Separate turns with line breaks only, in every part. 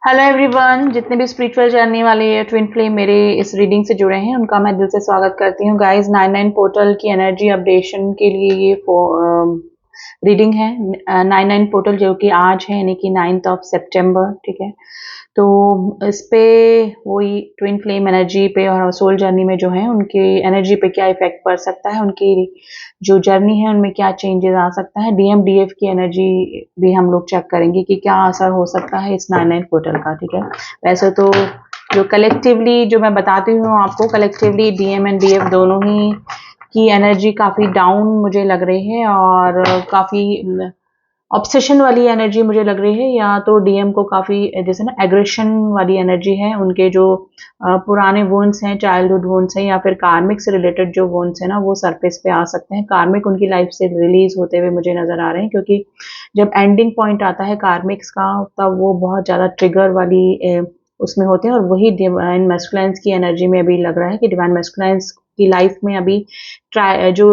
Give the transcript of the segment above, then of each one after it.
Hello everyone, जितने भी spiritual journey वाले ये ट्विन फ्लेम मेरे इस रीडिंग से जुड़े हैं उनका मैं दिल से स्वागत करती हूँ। गाइस 99 पोर्टल की एनर्जी अपडेशन के लिए ये रीडिंग है। 99 पोर्टल जो कि आज है, यानी कि 9 सितंबर, ठीक है। तो इस पे वही ट्विन फ्लेम एनर्जी पे और सोल जर्नी में जो है उनकी एनर्जी पे क्या इफेक्ट पड़ सकता है, उनकी जो जर्नी है उनमें क्या चेंजेस आ सकता है, डीएमडीएफ की एनर्जी भी हम लोग चेक करेंगे कि क्या असर हो सकता है इस 99 पोर्टल का, ठीक है। वैसे तो जो कलेक्टिवली जो मैं बताती हूँ आपको, कलेक्टिवली डीएम एंड डीएफ दोनों ही की एनर्जी काफी डाउन मुझे लग रही है और काफी ऑब्सेशन वाली एनर्जी मुझे लग रही है, या तो डीएम को काफी जैसे ना एग्रेशन वाली एनर्जी है। उनके जो पुराने वुंड्स हैं, चाइल्डहुड वुंड्स हैं, या फिर कार्मिक से रिलेटेड जो वुंड्स हैं ना, वो सरफेस पे आ सकते हैं। कार्मिक उनकी लाइफ से रिलीज होते हुए मुझे नजर आ रहे हैं, क्योंकि जब एंडिंग पॉइंट आता है कार्मिक्स का तब वो बहुत ज्यादा ट्रिगर वाली उसमें होते हैं। और वही डिवाइन मैस्कुलाइंस की एनर्जी में भी लग रहा है कि डिवाइन मैस्कुलाइंस की लाइफ में अभी जो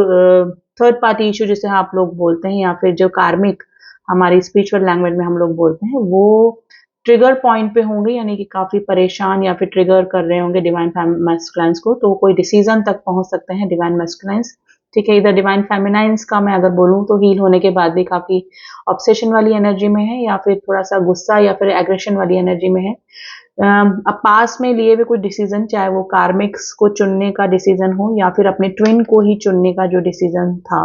थर्ड पार्टी इशू जिसे आप लोग बोलते हैं, या फिर जो कार्मिक हमारी स्पिरिचुअल लैंग्वेज में हम लोग बोलते हैं, वो ट्रिगर पॉइंट पे होंगे, यानी कि काफी परेशान या फिर ट्रिगर कर रहे होंगे डिवाइन मैस्कुलाइंस को। तो कोई डिसीजन तक पहुंच सकते हैं डिवाइन मैस्कुलाइंस, ठीक है। इधर डिवाइन फेमिनाइंस का मैं अगर बोलूं तो हील होने के बाद भी काफी ऑब्सेशन वाली एनर्जी में है, या फिर थोड़ा सा गुस्सा या फिर एग्रेशन वाली एनर्जी में है। अब पास में लिए हुए कोई डिसीजन, चाहे वो कार्मिक्स को चुनने का डिसीजन हो या फिर अपने ट्विन को ही चुनने का जो डिसीजन था,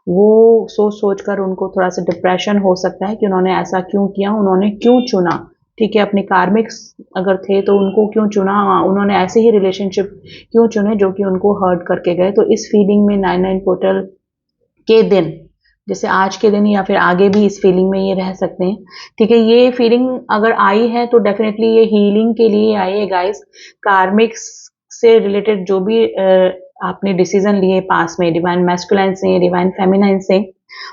वो सोच सोच कर उनको थोड़ा सा डिप्रेशन हो सकता है कि उन्होंने ऐसा क्यों किया, उन्होंने क्यों चुना, ठीक है। अपने कार्मिक्स अगर थे तो उनको क्यों चुना, उन्होंने ऐसे ही रिलेशनशिप क्यों चुने जो कि उनको हर्ट करके गए। तो इस फीलिंग में 99 पोर्टल के दिन, जैसे आज के दिन या फिर आगे भी इस फीलिंग में ये रह सकते हैं, ठीक है। ये फीलिंग अगर आई है तो डेफिनेटली ये हीलिंग के लिए आई है गाइस। कार्मिक्स से रिलेटेड जो भी आपने डिसीजन लिए पास में डिवाइन मैस्कुलाइन से, डिवाइन फेमिनाइन से,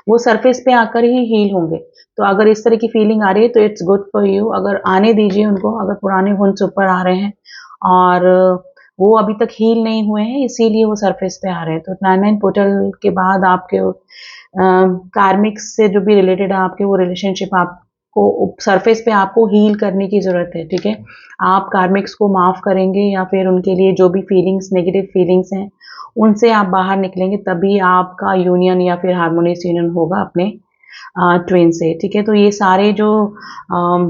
वो सरफेस पे आकर ही हील होंगे। तो अगर इस तरह की फीलिंग आ रही है तो इट्स गुड फॉर यू, अगर आने दीजिए उनको। अगर पुराने वुंड्स ऊपर आ रहे हैं और वो अभी तक हील नहीं हुए हैं, इसीलिए वो सरफेस पे आ रहे हैं। तो 99 पोर्टल के बाद आपके कार्मिक्स से जो भी रिलेटेड है आपके, वो रिलेशनशिप आपको सरफेस पे आपको हील करने की जरूरत है, ठीक है। आप कार्मिक्स को माफ करेंगे या फिर उनके लिए जो भी फीलिंग्स, नेगेटिव फीलिंग्स हैं, उनसे आप बाहर निकलेंगे, तभी आपका यूनियन या फिर हार्मोनियस यूनियन होगा अपने ट्विन से, ठीक है। तो ये सारे जो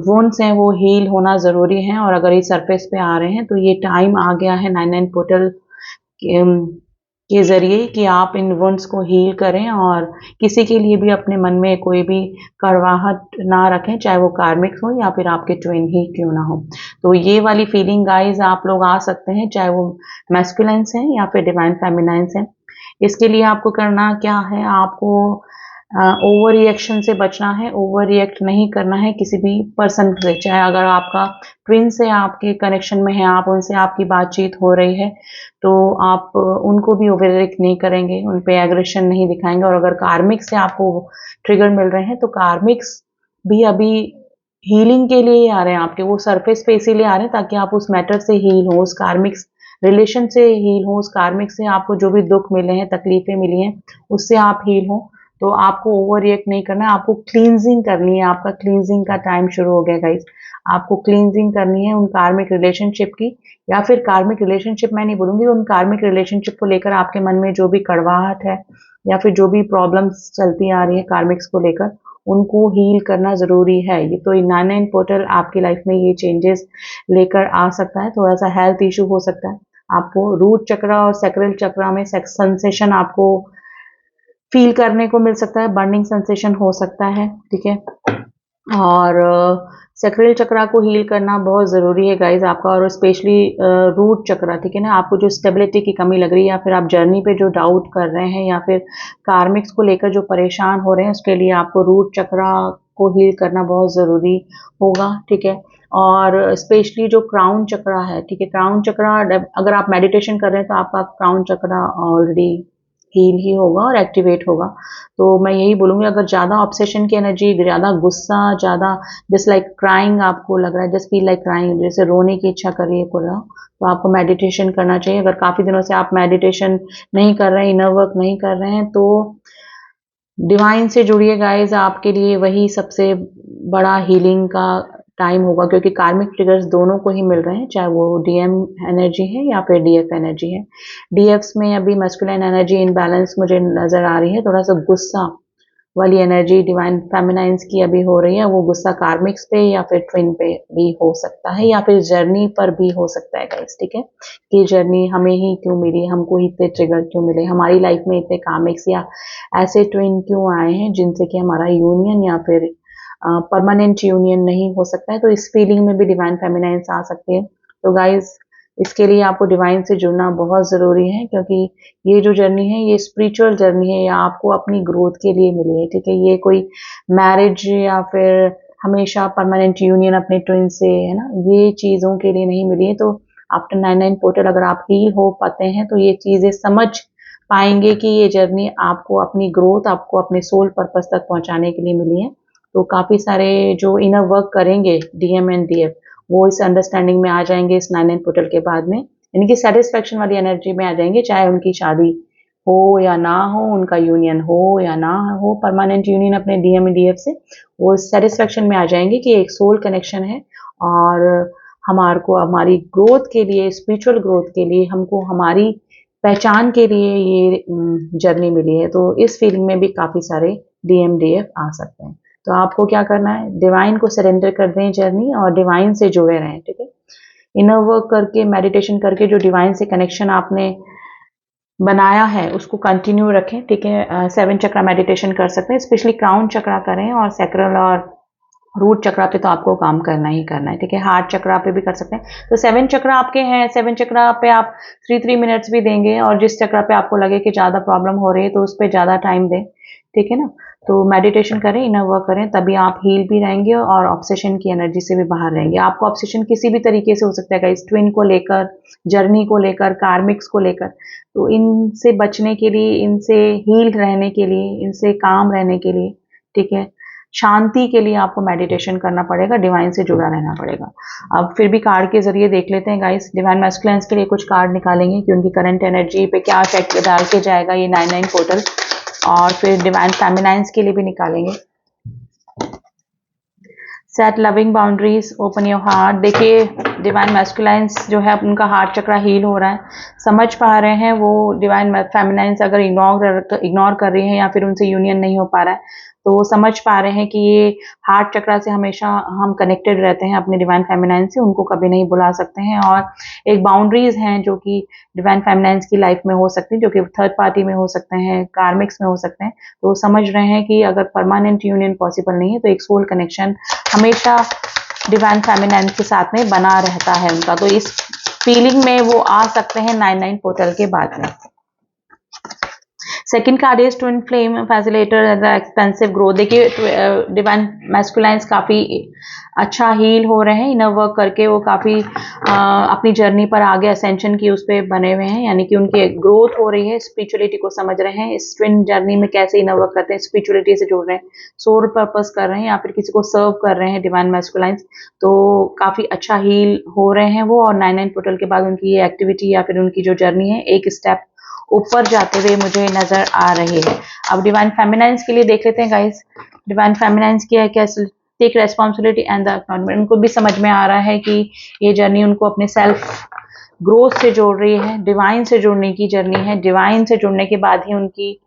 वुंड्स हैं वो हील होना जरूरी है, और अगर ये सरफेस पे आ रहे हैं तो ये टाइम आ गया है 99 पोर्टल के जरिए कि आप इन वुंड्स को हील करें, और किसी के लिए भी अपने मन में कोई भी कड़वाहट ना रखें, चाहे वो कार्मिक हो या फिर आपके ट्विन ही क्यों ना हो। तो ये वाली फीलिंग गाइस आप लोग आ सकते हैं, चाहे वो मैस्कुलाइंस हैं या फिर डिवाइन फेमिनाइंस हैं। इसके लिए आपको करना क्या है, आपको ओवर रिएक्शन से बचना है। ओवर रिएक्ट नहीं करना है किसी भी पर्सन से, चाहे अगर आपका ट्विन से आपके कनेक्शन में है, आप उनसे आपकी बातचीत हो रही है, तो आप उनको भी ओवर रिएक्ट नहीं करेंगे, उन पे एग्रेशन नहीं दिखाएंगे। और अगर कार्मिक से आपको ट्रिगर मिल रहे हैं तो कार्मिक्स भी अभी हीलिंग के लिए ही आ रहे हैं आपके, वो सरफेस पे इसीलिए आ रहे हैं ताकि आप उस मैटर से हील हो, उस कार्मिक्स रिलेशन से हील हो, उस कार्मिक से आपको जो भी दुख मिले हैं, तकलीफें मिली हैं, उससे आप हील हो। तो आपको ओवर रिएक्ट नहीं करना है, आपको क्लींजिंग करनी है। आपका क्लींजिंग का टाइम शुरू हो गया गाइस। आपको क्लींजिंग करनी है उन कार्मिक रिलेशनशिप की, या फिर कार्मिक रिलेशनशिप मैं नहीं बोलूंगी, उन कार्मिक रिलेशनशिप को लेकर आपके मन में जो भी कड़वाहट है या फिर जो भी प्रॉब्लम्स चलती आ रही है कार्मिक्स को लेकर, उनको हील करना जरूरी है। ये तो 99 पोर्टल आपकी लाइफ में ये चेंजेस लेकर आ सकता है। थोड़ा सा हेल्थ इशू हो सकता है, आपको रूट चक्र और सैक्रल चक्र में सेक्स सेंसेशन आपको फील करने को मिल सकता है, बर्निंग सेंसेशन हो सकता है, ठीक है। और सैक्रल चक्रा को हील करना बहुत ज़रूरी है गाइज आपका, और स्पेशली रूट चक्रा, ठीक है ना। आपको जो स्टेबिलिटी की कमी लग रही है, या फिर आप जर्नी पे जो डाउट कर रहे हैं, या फिर कार्मिक्स को लेकर जो परेशान हो रहे हैं, उसके लिए आपको रूट चक्रा को हील करना बहुत ज़रूरी होगा, ठीक है। और स्पेशली जो क्राउन चक्रा है, ठीक है, क्राउन चक्रा अगर आप मेडिटेशन कर रहे हैं तो आपका क्राउन चक्रा ऑलरेडी हील ही होगा और एक्टिवेट होगा। तो मैं यही बोलूंगी, अगर ज्यादा ऑब्सेशन की एनर्जी, ज्यादा गुस्सा, ज्यादा जस्ट लाइक क्राइंग आपको लग रहा है, जस्ट फील लाइक क्राइंग, जैसे रोने की इच्छा कर रही है पूरा, तो आपको मेडिटेशन करना चाहिए। अगर काफी दिनों से आप मेडिटेशन नहीं कर रहे हैं, इनर वर्क नहीं कर रहे हैं, तो डिवाइन से जुड़िए गाइज। आपके लिए वही सबसे बड़ा हीलिंग का टाइम होगा, क्योंकि कार्मिक ट्रिगर्स दोनों को ही मिल रहे हैं, चाहे वो डीएम एनर्जी है या फिर डीएफ एनर्जी है। डीएफ्स में अभी मस्कुलिन एनर्जी इनबैलेंस मुझे नजर आ रही है, थोड़ा सा गुस्सा वाली एनर्जी डिवाइन फेमिनाइंस की अभी हो रही है। वो गुस्सा कार्मिक्स पे या फिर ट्विन पे भी हो सकता है, या फिर जर्नी पर भी हो सकता है गाइस, ठीक है। कि जर्नी हमें ही क्यों मिली, हमको ही इतने ट्रिगर क्यों मिले, हमारी लाइफ में इतने कार्मिक्स या ऐसे ट्विन क्यों आए हैं जिनसे कि हमारा यूनियन या फिर परमानेंट यूनियन नहीं हो सकता है। तो इस फीलिंग में भी डिवाइन फेमिनाइंस आ सकती है। तो गाइज इसके लिए आपको डिवाइन से जुड़ना बहुत ज़रूरी है, क्योंकि ये जो जर्नी है ये स्पिरिचुअल जर्नी है, या आपको अपनी ग्रोथ के लिए मिली है, ठीक है। ये कोई मैरिज या फिर हमेशा परमानेंट यूनियन अपने ट्विन से, है ना, ये चीज़ों के लिए नहीं मिली है। तो आफ्टर 99 पोर्टल अगर आप हील हो पाते हैं तो ये चीज़ें समझ पाएंगे कि ये जर्नी आपको अपनी ग्रोथ, आपको अपने सोल पर्पस तक पहुंचाने के लिए मिली है। तो काफ़ी सारे जो इनर वर्क करेंगे डीएम एंड डीएफ, वो इस अंडरस्टैंडिंग में आ जाएंगे इस 99 पोर्टल के बाद में, यानी कि सेटिस्फेक्शन वाली एनर्जी में आ जाएंगे, चाहे उनकी शादी हो या ना हो, उनका यूनियन हो या ना हो, परमानेंट यूनियन अपने डीएम डीएफ से, वो सेटिस्फेक्शन में आ जाएंगे कि एक सोल कनेक्शन है और हमारे को हमारी ग्रोथ के लिए, स्पिरिचुअल ग्रोथ के लिए, हमको हमारी पहचान के लिए ये जर्नी मिली है। तो इस फीलिंग में भी काफ़ी सारे डीएम डीएफ आ सकते हैं। तो आपको क्या करना है, डिवाइन को सरेंडर कर दें जर्नी और डिवाइन से जुड़े रहें, ठीक है। इनर वर्क करके, मेडिटेशन करके जो डिवाइन से कनेक्शन आपने बनाया है उसको कंटिन्यू रखें, ठीक है। 7 चक्रा मेडिटेशन कर सकते हैं, स्पेशली क्राउन चक्रा करें, और सैक्रल और रूट चक्रा पे तो आपको काम करना ही करना है, ठीक है। हार्ट चक्रा पे भी कर सकते हैं। तो 7 चक्रा आपके हैं, 7 चक्रा पे आप 3 मिनट्स भी देंगे, और जिस चक्रा पे आपको लगे कि ज़्यादा प्रॉब्लम हो रही है तो उस पर ज़्यादा टाइम दें, ठीक है ना। तो मेडिटेशन करें, इनर वर्क करें, तभी आप हील भी रहेंगे और ऑब्सेशन की एनर्जी से भी बाहर रहेंगे। आपको ऑब्सेशन किसी भी तरीके से हो सकता है, इस ट्विन को लेकर, जर्नी को लेकर, कार्मिक्स को लेकर। तो इनसे बचने के लिए, इनसे हील रहने के लिए, इनसे काम रहने के लिए, ठीक है, शांति के लिए आपको मेडिटेशन करना पड़ेगा, डिवाइन से जुड़ा रहना पड़ेगा। अब फिर भी कार्ड के जरिए देख लेते हैं गाइस। डिवाइन मैस्कुलिन्स के लिए कुछ कार्ड निकालेंगे कि उनकी करंट एनर्जी पे क्या इफेक्ट डाल के जाएगा ये 99 पोर्टल, और फिर डिवाइन फेमिनाइंस के लिए भी निकालेंगे। Set loving boundaries, open your heart. देखिए डिवाइन मैस्कुलाइंस जो है उनका हार्ट चक्रा हील हो रहा है, समझ पा रहे हैं वो डिवाइन फेमिनाइंस अगर इग्नोर कर रही है या फिर उनसे यूनियन नहीं हो पा रहा है, तो वो समझ पा रहे हैं कि ये हार्ट चक्रा से हमेशा हम कनेक्टेड रहते हैं अपने डिवाइन फेमिनाइन से, उनको कभी नहीं बुला सकते हैं। और एक बाउंड्रीज हैं जो कि डिवाइन फेमिनाइंस की लाइफ में हो सकती है, जो कि थर्ड पार्टी में हो सकते हैं, कार्मिक्स में हो सकते हैं। तो समझ रहे हैं कि अगर परमानेंट यूनियन पॉसिबल नहीं है तो एक सोल कनेक्शन हमेशा डिवाइन फेमिनाइन के साथ में बना रहता है उनका। तो इस फीलिंग में वो आ सकते हैं 99 पोर्टल के बाद में। Second card is twin flame facilitator the expensive growth. देखिए डिवाइन मैस्कुलाइंस काफ़ी अच्छा हील हो रहे हैं, इनर वर्क करके वो काफ़ी अपनी जर्नी पर आगे असेंशन की उस पर बने हुए हैं, यानी कि उनकी ग्रोथ हो रही है, स्पिरिचुअलिटी को समझ रहे हैं, इस ट्विन जर्नी में कैसे इनर वर्क करते हैं, स्पिरिचुअलिटी से जुड़ रहे हैं, सोल पर्पस कर रहे हैं या फिर किसी को सर्व कर रहे हैं डिवाइन मैस्कुलाइंस। तो काफ़ी अच्छा हील हो रहे हैं वो, और 99 पोर्टल के बाद उनकी ये एक्टिविटी या फिर उनकी जो जर्नी है एक स्टेप ऊपर जाते हुए मुझे नजर आ रही है। अब डिवाइन फेमिनाइंस के लिए देख लेते हैं गाइस। डिवाइन फेमिनाइंस क्या है, कैसे take responsibility and the acknowledgement. उनको भी समझ में आ रहा है कि ये जर्नी उनको अपने सेल्फ ग्रोथ से जोड़ रही है, डिवाइन से जुड़ने की जर्नी है। डिवाइन से जुड़ने के बाद ही उनकी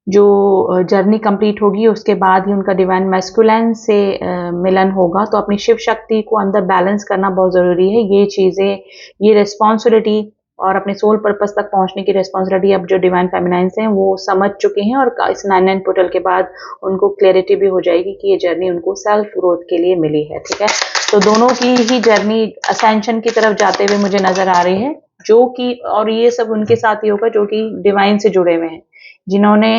जो जर्नी कंप्लीट होगी, उसके बाद ही उनका डिवाइन मैस्कुलाइन से मिलन होगा। तो अपनी शिव शक्ति को अंदर बैलेंस करना बहुत ज़रूरी है। ये चीज़ें, ये रिस्पॉन्सिबिलिटी और अपने सोल पर्पस तक पहुंचने की रिस्पॉन्सिबिलिटी अब जो डिवाइन फेमिनाइंस हैं वो समझ चुके हैं, और इस 99 पोर्टल के बाद उनको क्लैरिटी भी हो जाएगी कि ये जर्नी उनको सेल्फ ग्रोथ के लिए मिली है, ठीक है। तो दोनों की ही जर्नी असेंशन की तरफ जाते हुए मुझे नजर आ रही है, जो कि, और ये सब उनके साथ ही होगा जो कि डिवाइन से जुड़े हुए हैं, जिन्होंने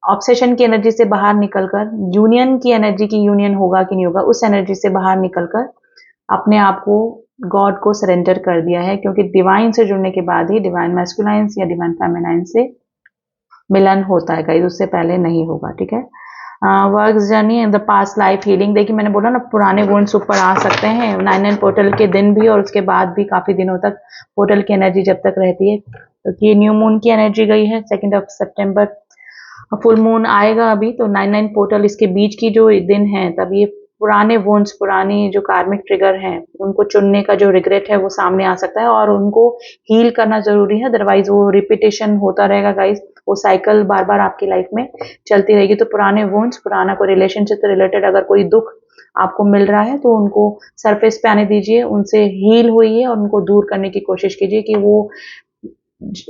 ऑब्सेशन की एनर्जी से बाहर निकलकर यूनियन की एनर्जी की, यूनियन होगा कि नहीं होगा, उस एनर्जी से बाहर निकलकर अपने आप को गॉड को सरेंडर कर दिया है। क्योंकि डिवाइन से जुड़ने के बाद ही डिवाइन मैस्कुलाइंस या डिवाइन फेमिनाइन से मिलन होता है गाइस, उससे पहले नहीं होगा, ठीक है। Work journey in the past life healing. देखिए मैंने बोला ना, पुराने वुंड्स ऊपर आ सकते हैं 99 पोर्टल के दिन भी, और उसके बाद भी काफी दिनों तक पोर्टल की एनर्जी जब तक रहती है। तो ये न्यू मून की एनर्जी गई है 2 सितंबर, फुल मून आएगा अभी, तो 99 पोर्टल इसके बीच की जो दिन है तब ये पुराने वोन्स, पुरानी जो कार्मिक ट्रिगर हैं, उनको चुनने का जो रिग्रेट है वो सामने आ सकता है और उनको हील करना ज़रूरी है, अदरवाइज़ वो रिपीटिशन होता रहेगा गाइस, वो साइकिल बार-बार आपकी लाइफ में चलती रहेगी। तो पुराने वोन्स, पुराना कोई रिलेशनशिप से रिलेटेड अगर कोई दुःख आपको मिल रहा है तो उनको सरफेस पे आने दीजिए, उनसे हील होइए और उनको दूर करने की कोशिश कीजिए कि वो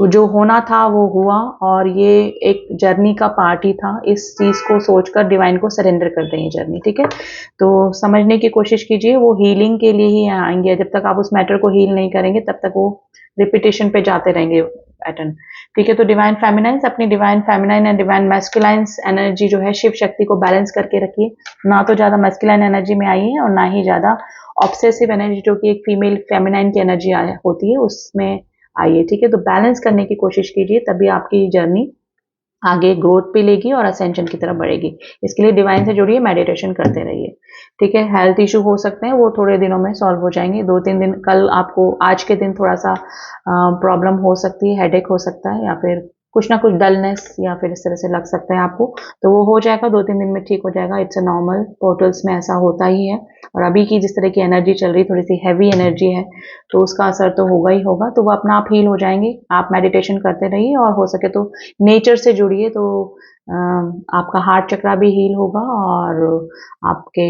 जो होना था वो हुआ और ये एक जर्नी का पार्ट ही था। इस चीज़ को सोचकर डिवाइन को सरेंडर कर दें ये जर्नी, ठीक है? तो समझने की कोशिश कीजिए, वो हीलिंग के लिए ही आएँगे। जब तक आप उस मैटर को हील नहीं करेंगे तब तक वो रिपीटिशन पे जाते रहेंगे पैटर्न, ठीक है? तो डिवाइन फेमिनाइन्स अपनी divine feminine and divine masculines energy जो है शिव शक्ति को बैलेंस करके रखिए। ना तो ज़्यादा मैस्कुलाइन एनर्जी में आइए और ना ही ज़्यादा ऑब्सेसिव एनर्जी जो कि एक फीमेल फेमिनाइन की एनर्जी होती है उसमें आइए, ठीक है? तो बैलेंस करने की कोशिश कीजिए, तभी आपकी जर्नी आगे ग्रोथ पे लेगी और असेंशन की तरफ बढ़ेगी। इसके लिए डिवाइन से जुड़िए, मेडिटेशन करते रहिए, ठीक है? हेल्थ इश्यू हो सकते हैं, वो थोड़े दिनों में सॉल्व हो जाएंगे। 2-3 दिन, कल आपको, आज के दिन थोड़ा सा प्रॉब्लम हो सकती है, हेडेक हो सकता है या फिर कुछ ना कुछ डलनेस या फिर इस तरह से लग सकता है आपको, तो वो हो जाएगा, 2-3 दिन में ठीक हो जाएगा। इट्स अ नॉर्मल, पोर्टल्स में ऐसा होता ही है। और अभी की जिस तरह की एनर्जी चल रही, थोड़ी सी हैवी एनर्जी है, तो उसका असर तो होगा ही होगा, तो वो अपना आप हील हो जाएंगे। आप मेडिटेशन करते रहिए और हो सके तो नेचर से जुड़िए, तो आपका हार्ट चक्रा भी हील होगा और आपके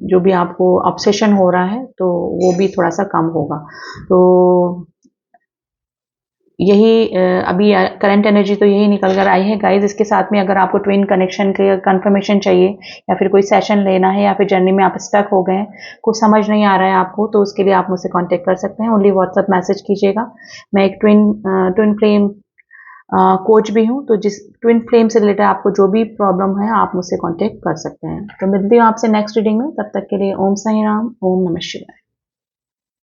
जो भी आपको ऑब्सेशन हो रहा है तो वो भी थोड़ा सा कम होगा। तो यही अभी करंट एनर्जी तो यही निकल कर आई है गाइज। इसके साथ में अगर आपको ट्विन कनेक्शन के कंफर्मेशन चाहिए या फिर कोई सेशन लेना है या फिर जर्नी में आप स्टक हो गए हैं, कुछ समझ नहीं आ रहा है आपको, तो उसके लिए आप मुझसे कांटेक्ट कर सकते हैं। ओनली व्हाट्सएप मैसेज कीजिएगा। मैं एक ट्विन फ्लेम कोच भी हूँ, तो जिस ट्विन फ्लेम से रिलेटेड आपको जो भी प्रॉब्लम है आप मुझसे कांटेक्ट कर सकते हैं। तो मिलती हूँ आपसे नेक्स्ट रीडिंग में, तब तक के लिए ओम साई राम, ओम नमः शिवाय।